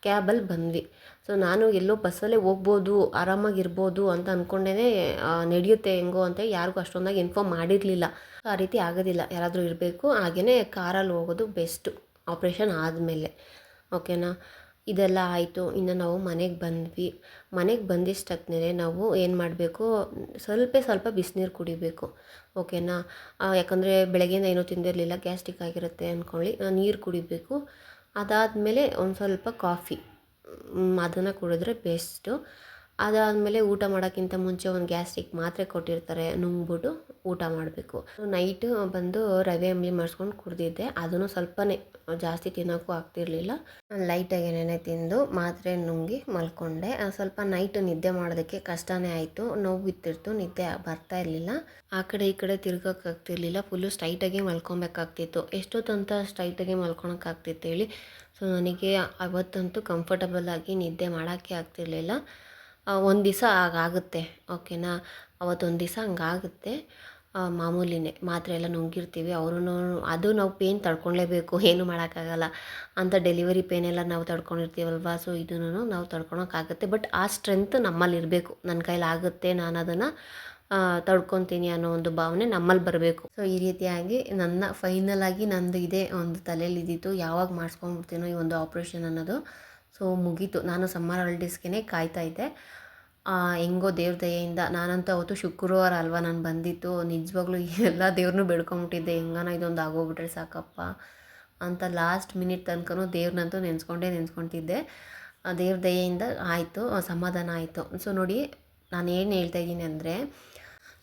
ಕ್ಯಾಬಲ್ಲಿ ಬಂದ್ವಿ. ಸೊ ನಾನು ಎಲ್ಲೋ ಬಸ್ಸಲ್ಲೇ ಹೋಗ್ಬೋದು, ಆರಾಮಾಗಿರ್ಬೋದು ಅಂತ ಅಂದ್ಕೊಂಡೇ ನಡೆಯುತ್ತೆ ಹೆಂಗೋ ಅಂತ ಯಾರಿಗೂ ಅಷ್ಟೊಂದಾಗಿ ಇನ್ಫಾರ್ಮ್ ಮಾಡಿರಲಿಲ್ಲ. ಆ ರೀತಿ ಆಗೋದಿಲ್ಲ, ಯಾರಾದರೂ ಇರಬೇಕು. ಹಾಗೆಯೇ ಕಾರಲ್ಲಿ ಹೋಗೋದು ಬೆಸ್ಟು ಆಪ್ರೇಷನ್ ಆದಮೇಲೆ, ಓಕೆನಾ. ಇದೆಲ್ಲ ಆಯಿತು. ಇನ್ನು ನಾವು ಮನೆಗೆ ಬಂದ್ವಿ. ಮನೆಗೆ ಬಂದಿಷ್ಟೊತ್ತಿಗೆ ನಾವು ಏನು ಮಾಡಬೇಕು, ಸ್ವಲ್ಪ ಬಿಸಿನೀರು ಕುಡಿಬೇಕು, ಓಕೆನಾ. ಯಾಕಂದರೆ ಬೆಳಗ್ಗೆಯಿಂದ ಏನೂ ತಿಂದಿರಲಿಲ್ಲ, ಗ್ಯಾಸ್ಟ್ರಿಕ್ ಆಗಿರುತ್ತೆ ಅಂದ್ಕೊಳ್ಳಿ. ನೀರು ಕುಡಿಬೇಕು. ಅದಾದಮೇಲೆ ಒಂದು ಸ್ವಲ್ಪ ಕಾಫಿ, ಅದನ್ನು ಕುಡಿದ್ರೆ ಬೆಸ್ಟು. ಅದಾದಮೇಲೆ ಊಟ ಮಾಡೋಕ್ಕಿಂತ ಮುಂಚೆ ಒಂದು ಗ್ಯಾಸ್ಟ್ರಿಕ್ ಮಾತ್ರೆ ಕೊಟ್ಟಿರ್ತಾರೆ, ನುಂಗ್ಬಿಟ್ಟು ಊಟ ಮಾಡಬೇಕು. ನೈಟು ಬಂದು ರವೆ ಅಂಬ್ಲಿ ಮಾಡಿಸ್ಕೊಂಡು ಕುಡಿದಿದ್ದೆ. ಅದನ್ನು ಸ್ವಲ್ಪನೇ, ಜಾಸ್ತಿ ತಿನ್ನೋಕ್ಕೂ ಆಗ್ತಿರ್ಲಿಲ್ಲ. ಲೈಟಾಗಿ ನೆನೆ ತಿಂದು ಮಾತ್ರೆ ನುಂಗಿ ಮಲ್ಕೊಂಡೆ. ಸ್ವಲ್ಪ ನೈಟು ನಿದ್ದೆ ಮಾಡೋದಕ್ಕೆ ಕಷ್ಟನೇ ಆಯಿತು, ನೋವಿತ್ತಿರ್ತು, ನಿದ್ದೆ ಬರ್ತಾ ಇರಲಿಲ್ಲ. ಆ ಕಡೆ ಈ ಕಡೆ ತಿರ್ಗೋಕ್ಕಾಗ್ತಿರ್ಲಿಲ್ಲ, ಫುಲ್ಲು ಸ್ಟ್ರೈಟಾಗಿ ಮಲ್ಕೊಬೇಕಾಗ್ತಿತ್ತು. ಎಷ್ಟೊತ್ತಂತ ಸ್ಟ್ರೈಟಾಗಿ ಮಲ್ಕೊಳಕ್ಕಾಗ್ತಿತ್ತು ಹೇಳಿ. ಸೊ ನನಗೆ ಅವತ್ತಂತೂ ಕಂಫರ್ಟಬಲಾಗಿ ನಿದ್ದೆ ಮಾಡೋಕ್ಕೆ ಆಗ್ತಿರ್ಲಿಲ್ಲ. ಒಂದು ದಿವಸ ಹಾಗಾಗುತ್ತೆ, ಓಕೆನಾ. ಅವತ್ತೊಂದು ದಿವಸ ಹಂಗಾಗುತ್ತೆ, ಮಾಮೂಲಿನೇ. ಮಾತ್ರೆ ಎಲ್ಲ ನುಂಗಿರ್ತೀವಿ, ಅದು ನಾವು ಪೇಯ್ನ್ ತಡ್ಕೊಳ್ಲೇಬೇಕು, ಏನೂ ಮಾಡೋಕ್ಕಾಗಲ್ಲ. ಅಂಥ ಡೆಲಿವರಿ ಪೇಯ್ನೆಲ್ಲ ನಾವು ತಡ್ಕೊಂಡಿರ್ತೀವಲ್ವ, ಸೊ ಇದನ್ನು ನಾವು ತಡ್ಕೊಳಕ್ಕಾಗುತ್ತೆ. ಬಟ್ ಆ ಸ್ಟ್ರೆಂತ್ ನಮ್ಮಲ್ಲಿರಬೇಕು, ನನ್ನ ಕೈಲಾಗುತ್ತೆ, ನಾನು ಅದನ್ನು ತಡ್ಕೊತೀನಿ ಅನ್ನೋ ಒಂದು ಭಾವನೆ ನಮ್ಮಲ್ಲಿ ಬರಬೇಕು. ಸೊ ಈ ರೀತಿಯಾಗಿ ನನ್ನ ಫೈನಲಾಗಿ ನಂದು ಇದೇ ಒಂದು ತಲೆಯಲ್ಲಿ ಇದ್ದಿತ್ತು, ಯಾವಾಗ ಮಾಡಿಸ್ಕೊಂಡ್ಬಿಡ್ತೀನೋ ಈ ಒಂದು ಆಪ್ರೇಷನ್ ಅನ್ನೋದು. ಸೊ ಮುಗೀತು. ನಾನು ಸಮ್ಮರ್ ಹಾಲಿಡೇಸ್ಗೆ ಕಾಯ್ತಾ ಇದ್ದೆ. ಹೆಂಗೋ ದೇವ್ರ ದಯೆಯಿಂದ, ನಾನಂತೂ ಅವತ್ತು ಶುಕ್ರವಾರ ಅಲ್ವಾ ನಾನು ಬಂದಿತ್ತು, ನಿಜವಾಗ್ಲೂ ಎಲ್ಲ ದೇವ್ರನ್ನೂ ಬೇಡ್ಕೊಂಬಿಟ್ಟಿದ್ದೆ, ಹೆಂಗನ ಇದೊಂದು ಆಗೋಗ್ಬಿಟ್ರೆ ಸಾಕಪ್ಪ ಅಂತ. ಲಾಸ್ಟ್ ಮಿನಿಟ್ ತನಕನೂ ದೇವ್ರನ್ನಂತೂ ನೆನೆಸ್ಕೊಳ್ತಿದ್ದೆ. ದೇವ್ರ ದಯೆಯಿಂದ ಆಯಿತು, ಸಮಾಧಾನ ಆಯಿತು. ಸೊ ನೋಡಿ, ನಾನು ಏನು ಹೇಳ್ತಾ ಇದ್ದೀನಿ ಅಂದರೆ,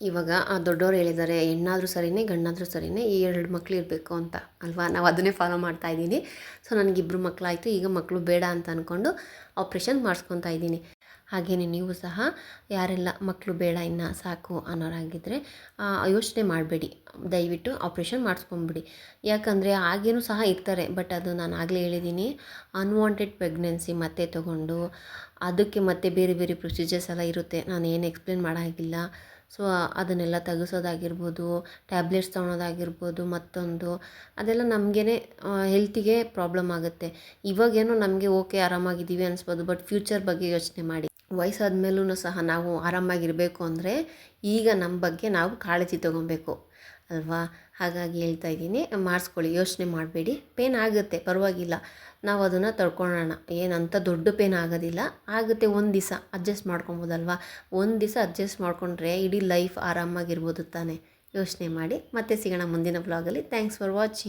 ಇವಾಗ ದೊಡ್ಡವ್ರು ಹೇಳಿದ್ದಾರೆ, ಹೆಣ್ಣಾದರೂ ಸರಿಯೇ ಗಂಡಾದರೂ ಸರಿಯೇ, ಈ 2 ಮಕ್ಳು ಇರಬೇಕು ಅಂತ ಅಲ್ವಾ. ನಾವು ಅದನ್ನೇ ಫಾಲೋ ಮಾಡ್ತಾ ಇದ್ದೀನಿ. ಸೊ ನನಗಿಬ್ಬರು ಮಕ್ಕಳಾಯಿತು, ಈಗ ಮಕ್ಕಳು ಬೇಡ ಅಂತ ಅಂದ್ಕೊಂಡು ಆಪ್ರೇಷನ್ ಮಾಡಿಸ್ಕೊತಾ ಇದ್ದೀನಿ. ಹಾಗೆಯೇ ನೀವು ಸಹ ಯಾರೆಲ್ಲ ಮಕ್ಕಳು ಬೇಡ ಇನ್ನು ಸಾಕು ಅನ್ನೋರಾಗಿದ್ದರೆ ಯೋಚನೆ ಮಾಡಬೇಡಿ, ದಯವಿಟ್ಟು ಆಪ್ರೇಷನ್ ಮಾಡಿಸ್ಕೊಂಬಿಡಿ. ಯಾಕಂದರೆ ಹಾಗೇನೂ ಸಹ ಇರ್ತಾರೆ, ಬಟ್ ಅದು ನಾನು ಆಗಲೇ ಹೇಳಿದ್ದೀನಿ, ಅನ್ವಾಂಟೆಡ್ ಪ್ರೆಗ್ನೆನ್ಸಿ ಮತ್ತೆ ತೊಗೊಂಡು ಅದಕ್ಕೆ ಮತ್ತೆ ಬೇರೆ ಬೇರೆ ಪ್ರೊಸೀಜರ್ಸ್ ಎಲ್ಲ ಇರುತ್ತೆ, ನಾನು ಏನು ಎಕ್ಸ್ಪ್ಲೇನ್ ಮಾಡೋಂಗಿಲ್ಲ. ಸೊ ಅದನ್ನೆಲ್ಲ ತೆಗೆಸೋದಾಗಿರ್ಬೋದು, ಟ್ಯಾಬ್ಲೆಟ್ಸ್ ತೊಗೊಳೋದಾಗಿರ್ಬೋದು, ಮತ್ತೊಂದು ಅದೆಲ್ಲ ನಮಗೇ ಹೆಲ್ತಿಗೆ ಪ್ರಾಬ್ಲಮ್ ಆಗುತ್ತೆ. ಇವಾಗೇನೋ ನಮಗೆ ಓಕೆ ಆರಾಮಾಗಿದ್ದೀವಿ ಅನಿಸ್ಬೋದು, ಬಟ್ ಫ್ಯೂಚರ್ ಬಗ್ಗೆ ಯೋಚನೆ ಮಾಡಿ. ವಯಸ್ಸಾದ ಮೇಲೂ ಸಹ ನಾವು ಆರಾಮಾಗಿರಬೇಕು ಅಂದರೆ ಈಗ ನಮ್ಮ ಬಗ್ಗೆ ನಾವು ಕಾಳಜಿ ತೊಗೊಬೇಕು ಅಲ್ವಾ. ಹಾಗಾಗಿ ಹೇಳ್ತಾ ಇದ್ದೀನಿ, ಮಾಡಿಸ್ಕೊಳ್ಳಿ, ಯೋಚನೆ ಮಾಡಬೇಡಿ. ಪೇನ್ ಆಗುತ್ತೆ, ಪರವಾಗಿಲ್ಲ, ನಾವು ಅದನ್ನು ತಡ್ಕೊಳ್ಳೋಣ, ಏನಂತ ದೊಡ್ಡ ಪೇನ್ ಆಗೋದಿಲ್ಲ, ಆಗುತ್ತೆ. ಒಂದು ದಿವಸ ಅಡ್ಜಸ್ಟ್ ಮಾಡ್ಕೊಬೋದಲ್ವ. ಒಂದು ದಿವಸ ಅಡ್ಜಸ್ಟ್ ಮಾಡಿಕೊಂಡ್ರೆ ಇಡೀ ಲೈಫ್ ಆರಾಮಾಗಿರ್ಬೋದು ತಾನೇ. ಯೋಚನೆ ಮಾಡಿ. ಮತ್ತೆ ಸಿಗೋಣ ಮುಂದಿನ ವ್ಲಾಗಲ್ಲಿ. Thanks for watching.